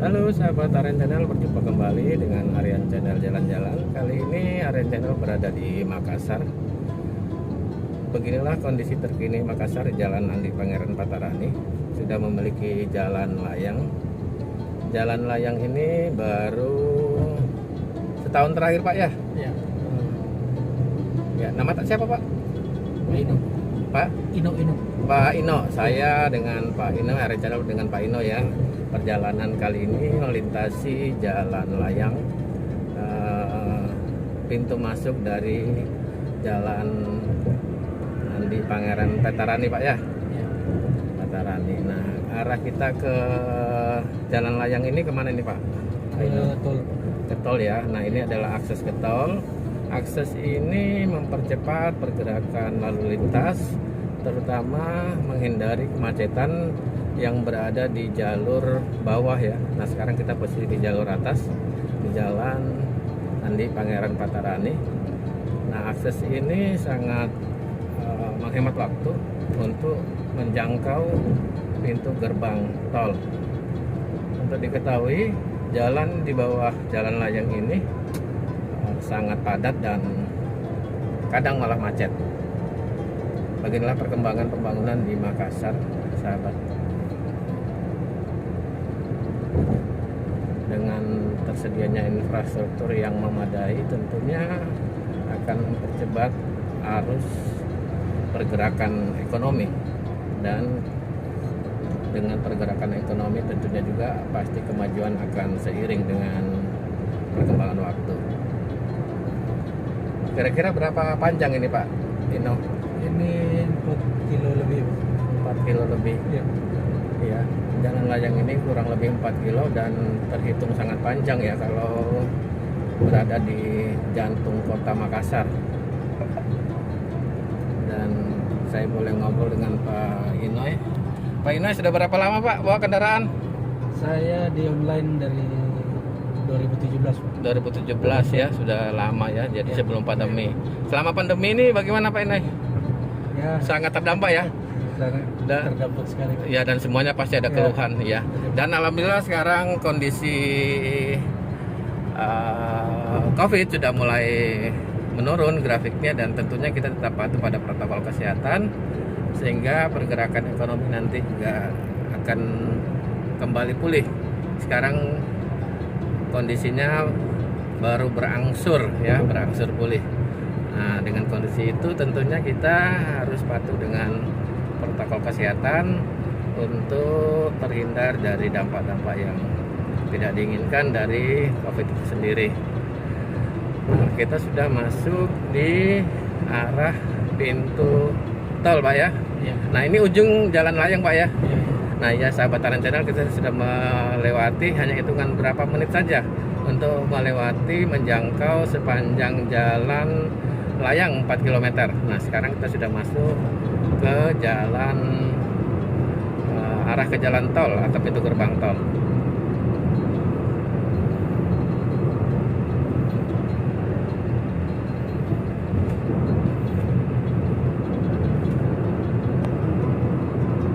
Halo sahabat Aryan Channel, berjumpa kembali dengan Aryan Channel Jalan-Jalan. Kali ini Aryan Channel berada di Makassar. Beginilah kondisi terkini Makassar, Jalan Andi Pangeran Patarani. Sudah memiliki jalan layang. Jalan layang ini baru setahun terakhir Pak ya? Ya. Ya, nama tak siapa Pak? Ino. Pak? Ino. Pak Ino, saya dengan Pak Ino, Aryan Channel dengan Pak Ino ya. Perjalanan kali ini melintasi jalan layang, pintu masuk dari Jalan Andi Pangeran Patarani Pak ya. Ya. Patarani. Nah, arah kita ke jalan layang ini kemana nih Pak? Ke tol. Ke tol ya. Nah, ini adalah akses ke tol. Akses ini mempercepat pergerakan lalu lintas, terutama menghindari kemacetan yang berada di jalur bawah ya. Nah, sekarang kita posisi di jalur atas, di Jalan Andi Pangeran Patarani. Nah, akses ini sangat menghemat waktu untuk menjangkau pintu gerbang tol. Untuk diketahui, jalan di bawah jalan layang ini sangat padat dan kadang malah macet. Beginilah perkembangan pembangunan di Makassar, sahabat. Dengan tersedianya infrastruktur yang memadai, tentunya akan mempercepat arus pergerakan ekonomi, dan dengan pergerakan ekonomi tentunya juga pasti kemajuan akan seiring dengan perkembangan waktu. Kira-kira berapa panjang ini Pak Ino? Ini 4 kilo lebih. 4 kilo lebih. Ya. Ya, jalan layang ini kurang lebih 4 kilo dan terhitung sangat panjang ya kalau berada di jantung kota Makassar. Dan saya boleh ngobrol dengan Pak Inoy. Pak Inoy, sudah berapa lama Pak bawa kendaraan? Saya di online dari 2017. 2017 ya, sudah lama ya, jadi Ya. sebelum pandemi. Selama pandemi ini bagaimana Pak Inoy? Ya. Sangat terdampak ya? Sangat terdampak sekali. Ya, dan semuanya pasti ada keluhan ya. Dan alhamdulillah sekarang kondisi COVID sudah mulai menurun grafiknya, dan tentunya kita tetap patuh pada protokol kesehatan sehingga pergerakan ekonomi nanti juga akan kembali pulih. Sekarang kondisinya baru berangsur pulih. Nah, dengan kondisi itu tentunya kita harus patuh dengan protokol kesehatan untuk terhindar dari dampak-dampak yang tidak diinginkan dari COVID itu sendiri. Nah, kita sudah masuk di arah pintu tol Pak ya. Ya. Nah, ini ujung jalan layang Pak ya. Ya. Nah ya, sahabat Aryan Channel, kita sudah melewati hanya hitungan berapa menit saja untuk melewati menjangkau sepanjang jalan layang 4 km. Nah, sekarang kita sudah masuk ke jalan arah ke jalan tol atau pintu gerbang tol.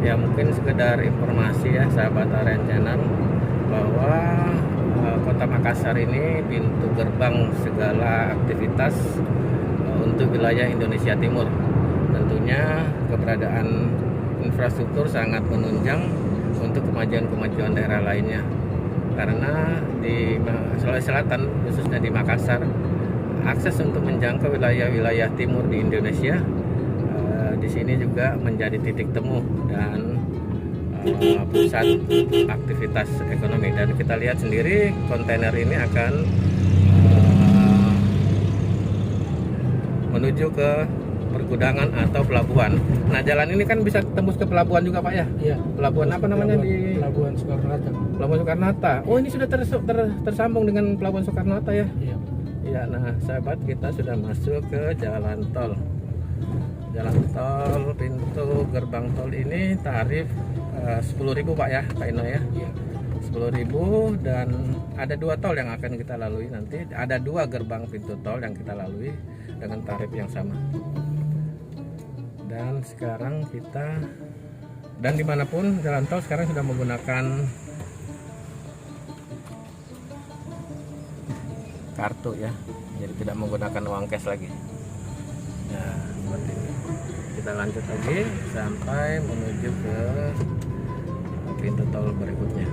Ya, mungkin sekedar informasi ya sahabat Aryan Channel, bahwa kota Makassar ini pintu gerbang segala aktivitas untuk wilayah Indonesia Timur. Tentunya keberadaan infrastruktur sangat menunjang untuk kemajuan-kemajuan daerah lainnya. Karena di Sulawesi Selatan, khususnya di Makassar, akses untuk menjangkau wilayah-wilayah timur di Indonesia di sini juga menjadi titik temu dan pusat aktivitas ekonomi. Dan kita lihat sendiri kontainer ini akan menuju ke pergudangan atau pelabuhan. Nah, jalan ini kan bisa tembus ke pelabuhan juga Pak ya? Ya. Pelabuhan apa namanya di Pelabuhan Soekarno-Hatta. Pelabuhan Soekarno-Hatta. Oh, ini sudah tersambung dengan Pelabuhan Soekarno-Hatta ya? Iya. Ya, nah sahabat, kita sudah masuk ke jalan tol. Jalan tol pintu gerbang tol ini tarif 10.000 Pak ya, Pak Ino ya. Iya. 10.000, dan ada 2 tol yang akan kita lalui nanti. Ada 2 gerbang pintu tol yang kita lalui dengan tarif yang sama. Dan sekarang kita, dan dimanapun jalan tol sekarang sudah menggunakan kartu ya, jadi tidak menggunakan uang cash lagi. Nah, seperti ini. Kita lanjut lagi sampai menuju ke pintu tol berikutnya.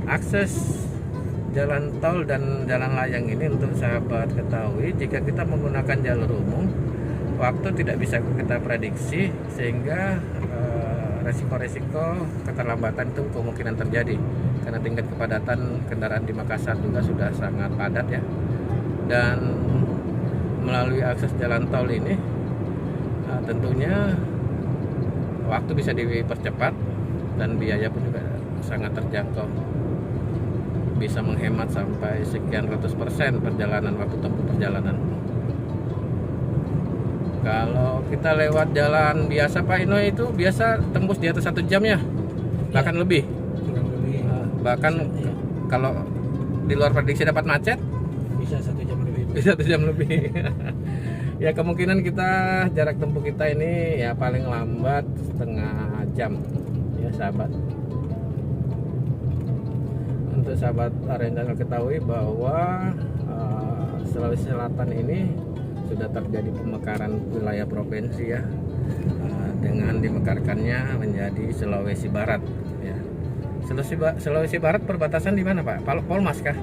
Akses jalan tol dan jalan layang ini untuk sahabat ketahui, jika kita menggunakan jalur umum, waktu tidak bisa kita prediksi, sehingga resiko-resiko keterlambatan itu kemungkinan terjadi karena tingkat kepadatan kendaraan di Makassar juga sudah sangat padat ya. Dan melalui akses jalan tol ini tentunya waktu bisa dipercepat dan biaya pun juga sangat terjangkau, bisa menghemat sampai sekian ratus persen perjalanan, waktu tempuh perjalanan. Kalau kita lewat jalan biasa Pak Ino itu biasa tembus di atas 1 jam ya, bahkan lebih. kurang lebih Bahkan ya, kalau di luar prediksi dapat macet, bisa 1 jam lebih. bisa 1 jam lebih. Ya kemungkinan kita jarak tempuh kita ini ya paling lambat setengah jam ya sahabat. Untuk sahabat Arendal ketahui bahwa Sulawesi Selatan ini sudah terjadi pemekaran wilayah provinsi ya, dengan dimekarkannya menjadi Sulawesi Barat ya. Sulawesi Barat perbatasan di mana Pak? Polmas kah?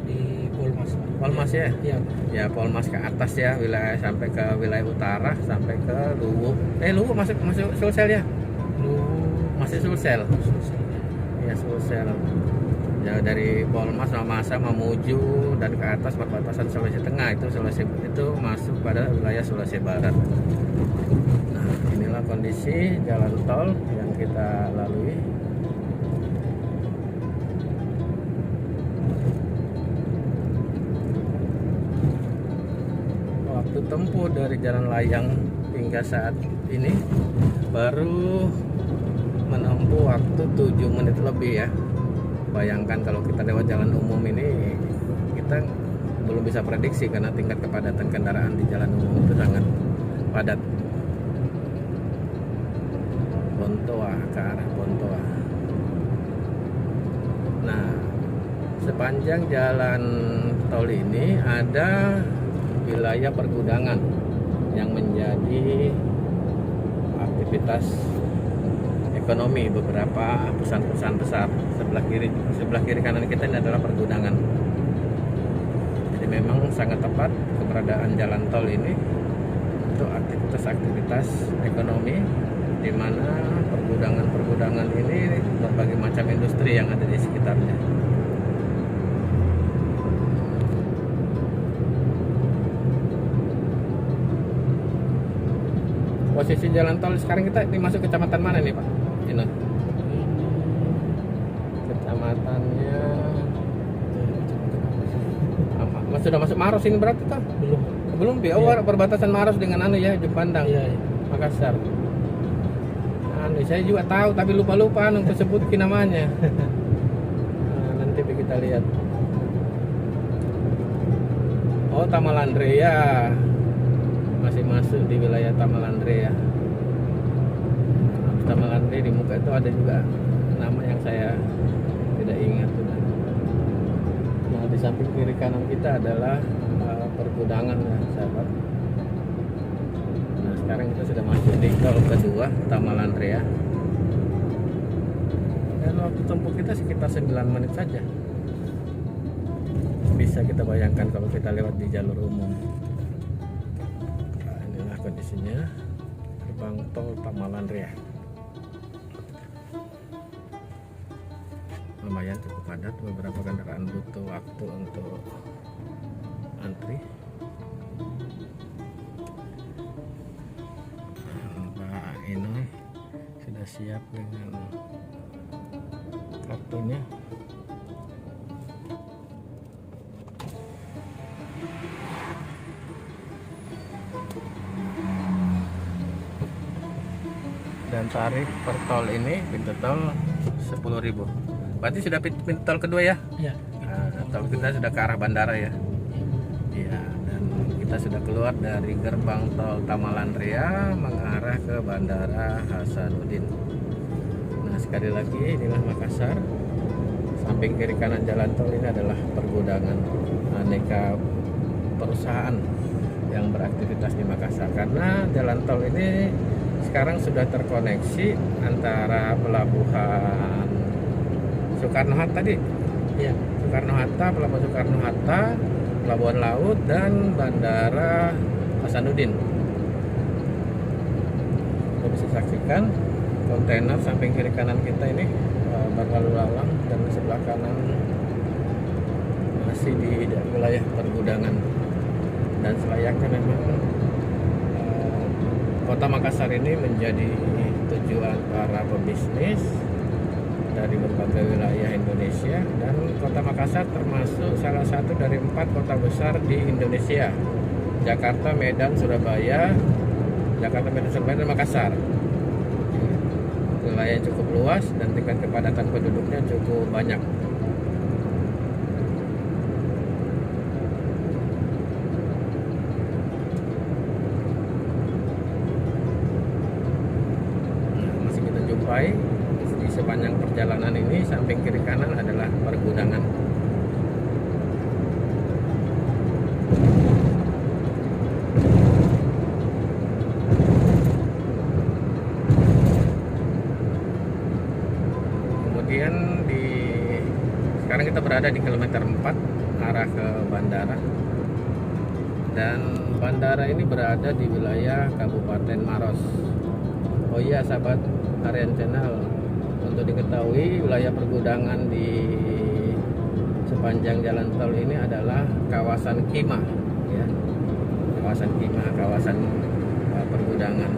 Di Polmas. Polmas ya? Iya. Ya Polmas ke atas ya, wilayah sampai ke wilayah utara sampai ke Luwu. Luwu masuk Sulsel ya? Masih Sulsel. Ya Sulsel. Ya dari Polmas Mamasa Mamuju dan ke atas perbatasan Sulawesi Tengah itu masuk pada wilayah Sulawesi Barat. Nah, inilah kondisi jalan tol yang kita lalui. Waktu tempuh dari jalan layang hingga saat ini baru menempuh waktu 7 menit lebih ya. Bayangkan kalau kita lewat jalan umum ini, kita belum bisa prediksi karena tingkat kepadatan kendaraan di jalan umum itu sangat padat. Bontoa, ke arah Bontoa. Nah, sepanjang jalan tol ini ada wilayah pergudangan yang menjadi aktivitas ekonomi. Beberapa perusahaan-perusahaan besar sebelah kiri kanan kita ini adalah pergudangan. Jadi memang sangat tepat keberadaan jalan tol ini untuk aktivitas ekonomi, di mana pergudangan ini berbagai macam industri yang ada di sekitarnya. Posisi jalan tol sekarang kita dimasuk kecamatan mana nih Pak? Ini kecamatannya sudah masuk Maros ini berarti toh? Belum ya. Oh, perbatasan Maros dengan ya Jepandang. Iya. Makassar. Saya juga tahu tapi lupa untuk sebutin namanya. Nah, nanti kita lihat. Oh, Tamalandrea. Masih masuk di wilayah Tamalandrea. Tamalandrea di muka itu ada juga nama yang saya tidak ingat. Nah, di samping kiri kanan kita adalah pergudangan ya sahabat. Nah, sekarang kita sudah masuk di tol kedua Tamalandrea. Dan waktu tempuh kita sekitar 9 menit saja. Bisa kita bayangkan kalau kita lewat di jalur umum. Kondisinya gerbang tol Tamalandrea lumayan cukup padat, beberapa kendaraan butuh waktu untuk antri. Pak Ino sudah siap dengan kartunya. Dan tarif per tol ini pintu tol 10.000. Berarti sudah pintu tol kedua ya? Iya. Nah, tol kita sudah ke arah bandara ya. Iya, dan kita sudah keluar dari gerbang tol Tamalandrea mengarah ke Bandara Hasanuddin. Nah, sekali lagi inilah Makassar. Samping kiri kanan jalan tol ini adalah pergudangan aneka perusahaan yang beraktivitas di Makassar. Karena jalan tol ini sekarang sudah terkoneksi antara pelabuhan Soekarno-Hatta tadi, Iya. Soekarno-Hatta, pelabuhan Soekarno-Hatta, pelabuhan laut, dan bandara Hasanuddin. Kita bisa saksikan kontainer samping kiri kanan kita ini berlalu lalang, dan sebelah kanan masih di wilayah pergudangan. Dan selayaknya memang kota Makassar ini menjadi tujuan para pebisnis dari berbagai wilayah Indonesia, dan kota Makassar termasuk salah satu dari 4 kota besar di Indonesia: Jakarta, Medan, Surabaya, dan Makassar. Wilayah yang cukup luas dan tingkat kepadatan penduduknya cukup banyak. Masih kita jumpai di sepanjang perjalanan ini, samping kiri kanan adalah pergudangan. Kemudian sekarang kita berada di kilometer 4 arah ke bandara, dan bandara ini berada di wilayah Kabupaten Maros. Oh iya sahabat Harian Channel, untuk diketahui wilayah pergudangan di sepanjang jalan tol ini adalah kawasan Kima, ya. Kawasan Kima, kawasan pergudangan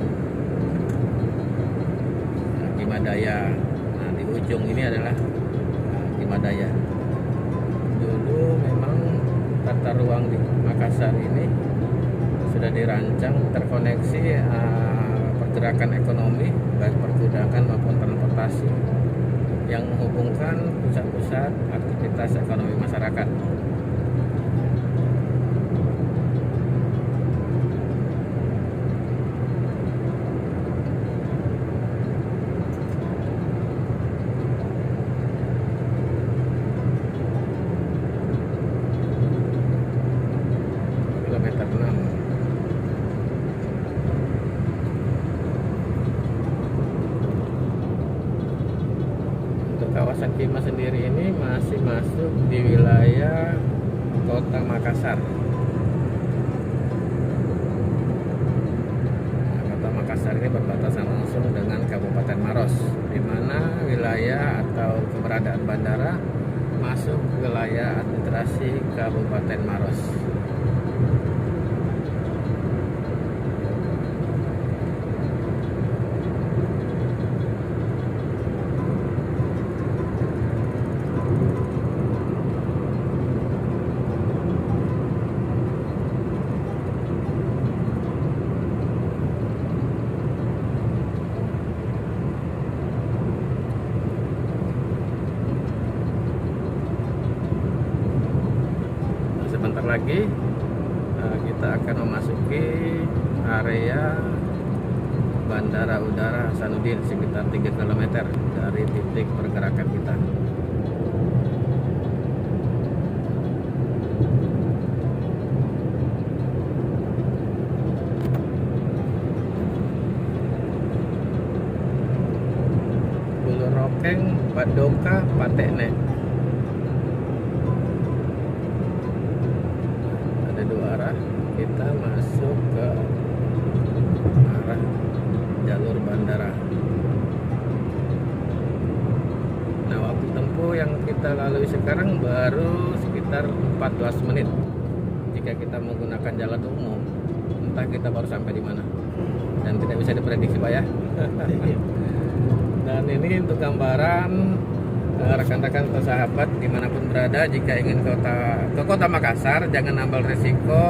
Kima Daya. Nah, di ujung ini adalah Kima Daya. Dulu memang tata ruang di Makassar ini sudah dirancang terkoneksi pergerakan ekonomi, baik pergudangan maupun transportasi, yang menghubungkan pusat-pusat aktivitas ekonomi masyarakat. Kilometer 6. Kawasan Kima sendiri ini masih masuk di wilayah kota Makassar. Nah, kota Makassar ini berbatasan langsung dengan Kabupaten Maros, di mana wilayah atau keberadaan bandara masuk wilayah administrasi Kabupaten Maros. Sebentar lagi kita akan memasuki area Bandara Udara Hasanuddin sekitar 3 km dari titik pergerakan kita. Bulu Rokeng, Badoka, Patekne. Kita masuk ke arah jalur bandara. Nah, waktu tempuh yang kita lalui sekarang baru sekitar 14 menit. Jika kita menggunakan jalan umum, entah kita baru sampai di mana, dan tidak bisa diprediksi, Pak, ya. Dan ini untuk gambaran rekan-rekan atau sahabat dimanapun berada, jika ingin ke kota Makassar, jangan ambil resiko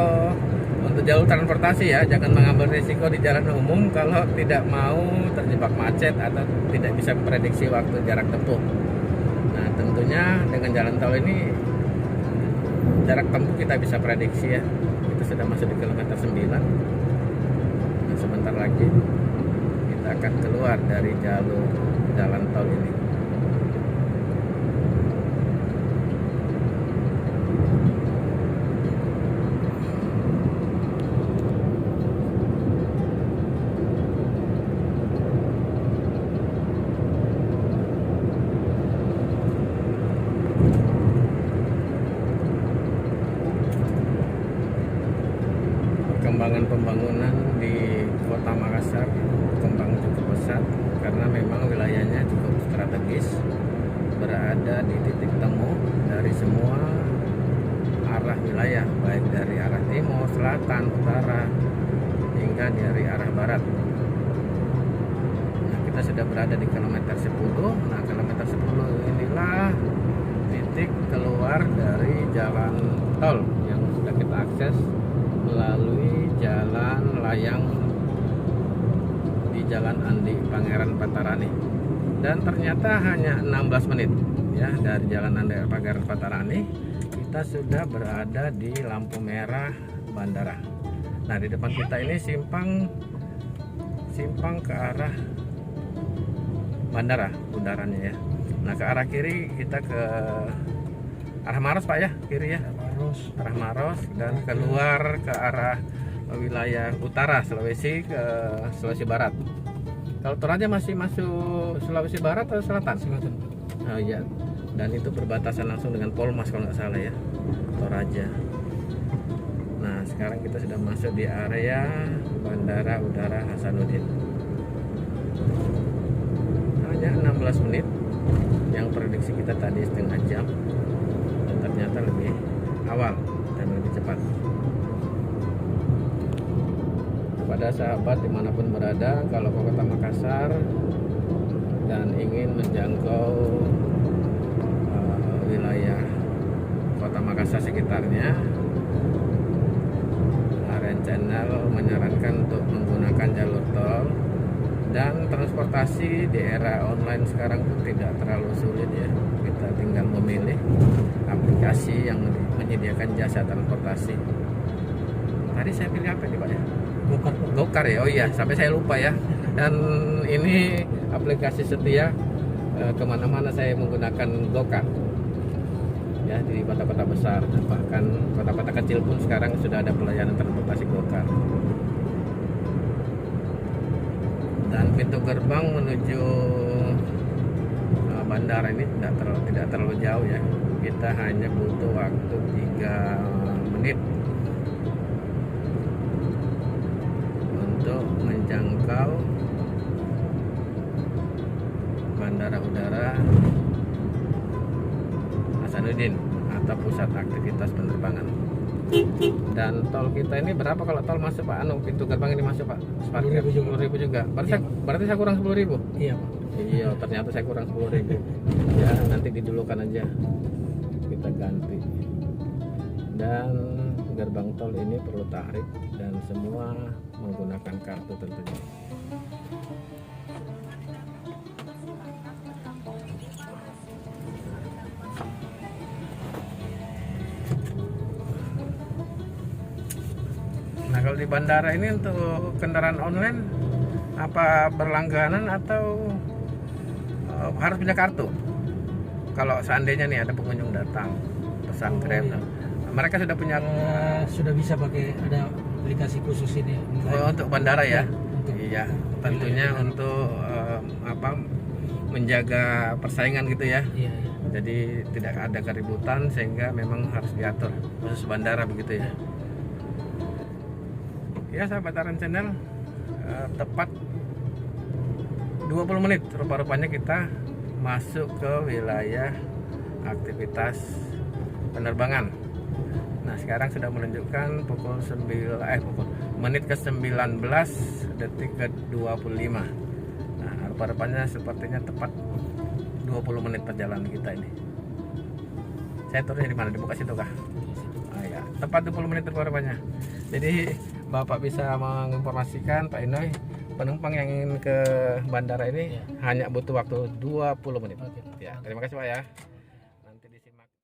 untuk jalur transportasi, ya. Jangan mengambil resiko di jalan umum kalau tidak mau terjebak macet atau tidak bisa memprediksi waktu jarak tempuh. Nah, tentunya dengan jalan tol ini jarak tempuh kita bisa prediksi, ya. Kita sudah masuk di kilometer 9. Dan sebentar lagi kita akan keluar dari jalur jalan tol ini. berada di titik temu dari semua arah wilayah, baik dari arah timur, selatan, utara, hingga dari arah barat. Nah, kita sudah berada di kilometer 10. Nah, kilometer 10 inilah titik keluar dari jalan tol yang sudah kita akses melalui jalan layang di Jalan Andi Pangeran Patarani. Dan ternyata hanya 16 menit ya dari Jalan Andi Pangeran Patarani kita sudah berada di lampu merah bandara. Nah, di depan kita ini simpang ke arah bandara udaranya ya. Nah, ke arah kiri kita ke arah Maros Pak ya, kiri ya. Arah Maros dan keluar ke arah wilayah utara Sulawesi ke Sulawesi Barat. Kalau Toraja masih masuk Sulawesi Barat atau selatan? Selatan. Oh iya. Dan itu berbatasan langsung dengan Polmas kalau nggak salah ya, Toraja. Nah, sekarang kita sudah masuk di area Bandara Udara Hasanuddin. Hanya 16 menit. Yang prediksi kita tadi setengah jam, dan ternyata lebih awal dan lebih cepat. Kepada sahabat dimanapun berada, kalau ke Kota Makassar dan ingin menjangkau wilayah Kota Makassar sekitarnya, Aren Channel menyarankan untuk menggunakan jalur tol. Dan transportasi di era online sekarang pun tidak terlalu sulit ya. Kita tinggal memilih aplikasi yang menyediakan jasa transportasi. Tadi saya pilih apa nih Pak ya? Gokar ya. Oh iya, sampai saya lupa ya. Dan ini aplikasi setia, kemana-mana saya menggunakan Gokar. Ya, di kota-kota besar, bahkan kota-kota kecil pun sekarang sudah ada pelayanan transportasi Gokar. Dan pintu gerbang menuju bandara ini tidak terlalu jauh ya. Kita hanya butuh waktu 3 menit untuk menjangkau Bandara Udara Hasanuddin atau pusat aktivitas penerbangan. Dan tol kita ini berapa kalau tol masuk Pak? Pintu gerbang ini masuk Pak? 10.000 juga. Berarti saya kurang 10.000? Iya Pak. Iya, ternyata saya kurang 10.000. Ya, nanti didulukan aja. Kita ganti. Dan gerbang tol ini perlu tarif dan semua menggunakan kartu tentunya. Nah, kalau di bandara ini untuk kendaraan online apa berlangganan atau harus punya kartu? Kalau seandainya nih ada pengunjung datang pesan Grab, iya. Mereka sudah punya Sudah bisa pakai, ada aplikasi khusus ini. untuk bandara ya? Untuk Iya, tentunya untuk menjaga persaingan gitu ya. Iya, iya. Jadi tidak ada keributan sehingga memang harus diatur khusus bandara begitu ya. Ya sahabat Aren Channel, tepat 20 menit rupa-rupanya kita masuk ke wilayah aktivitas penerbangan. Nah, sekarang sudah menunjukkan pukul menit ke 19 detik ke 25. Nah, rupa-rupanya sepertinya tepat 20 menit perjalanan kita ini. Saya turunnya di mana? Di Bekasi itu kah? Oh, ya. Tepat 20 menit rupa-rupanya. Jadi Bapak bisa menginformasikan Pak Inoy, penumpang yang ingin ke bandara ini hanya butuh waktu 20 menit. Oke. Ya, terima kasih Pak ya.